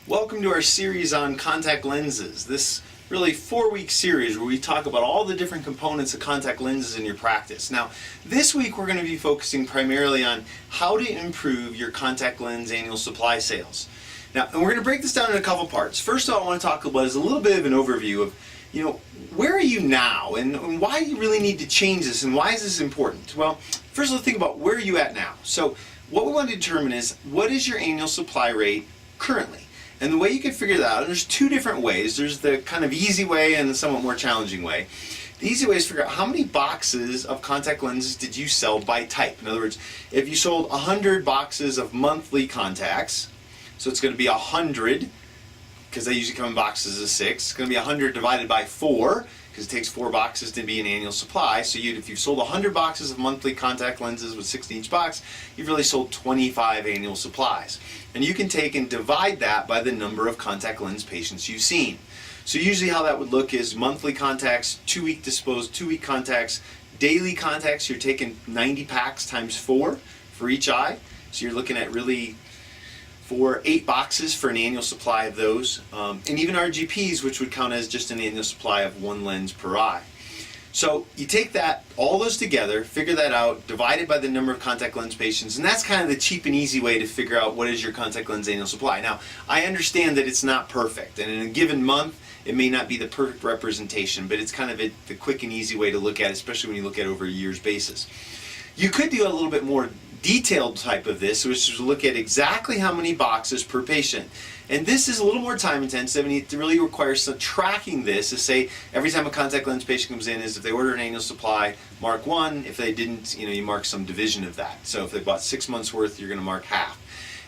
Welcome to our series on contact lenses. This really 4-week series where we talk about all the different components of contact lenses in your practice. Now, this week we're going to be focusing primarily on how to improve your contact lens annual supply sales. Now, and we're going to break this down in a couple parts. First of all, I want to talk about is a little bit of an overview of, where are you now and why you really need to change this and why is this important? Well, first let's think about where are you at now. So what we want to determine is what is your annual supply rate currently? And the way you can figure that out, and there's two different ways. There's the kind of easy way and the somewhat more challenging way. The easy way is to figure out how many boxes of contact lenses did you sell by type. In other words, if you sold 100 boxes of monthly contacts, so it's going to be 100, because they usually come in boxes of 6. It's going to be 100 divided by 4, because it takes 4 boxes to be an annual supply. So if you've sold 100 boxes of monthly contact lenses with 6 in each box, you've really sold 25 annual supplies. And you can take and divide that by the number of contact lens patients you've seen. So usually how that would look is monthly contacts, 2-week contacts, daily contacts, you're taking 90 packs times 4 for each eye. So you're looking at really 8 boxes for an annual supply of those, and even RGPs, which would count as just an annual supply of 1 lens per eye. So you take all those together, figure that out, divide it by the number of contact lens patients, and that's kind of the cheap and easy way to figure out what is your contact lens annual supply. Now, I understand that it's not perfect, and in a given month, it may not be the perfect representation, but it's kind of the quick and easy way to look at it, especially when you look at it over a year's basis. You could do a little bit more detailed type of this, which is to look at exactly how many boxes per patient. And this is a little more time intensive, and it really requires some tracking this to say every time a contact lens patient comes in is if they order an annual supply, mark 1. If they didn't, you mark some division of that. So if they bought 6 months worth, you're going to mark half.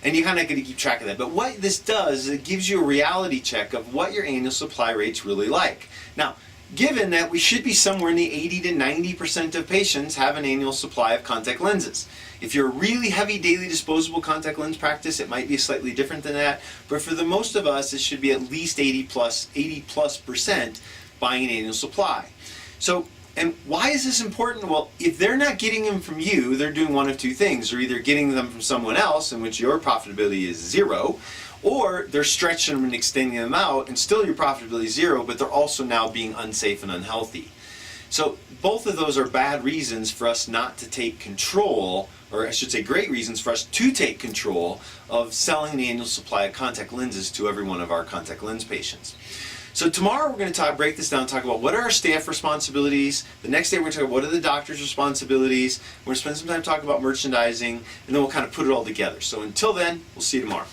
And you kind of got to keep track of that. But what this does is it gives you a reality check of what your annual supply rate's really like. Now, given that we should be somewhere in the 80 to 90% of patients have an annual supply of contact lenses. If you're a really heavy daily disposable contact lens practice, it might be slightly different than that, but for the most of us, it should be at least 80+% buying an annual supply. So, and why is this important? Well, if they're not getting them from you, they're doing one of two things. They're either getting them from someone else, in which your profitability is 0, or they're stretching them and extending them out, and still your profitability is 0, but they're also now being unsafe and unhealthy. So both of those are bad reasons for us not to take control, or I should say great reasons for us to take control of selling the annual supply of contact lenses to every one of our contact lens patients. So tomorrow we're going to break this down and talk about what are our staff responsibilities. The next day we're going to talk about what are the doctor's responsibilities. We're going to spend some time talking about merchandising, and then we'll kind of put it all together. So until then, we'll see you tomorrow.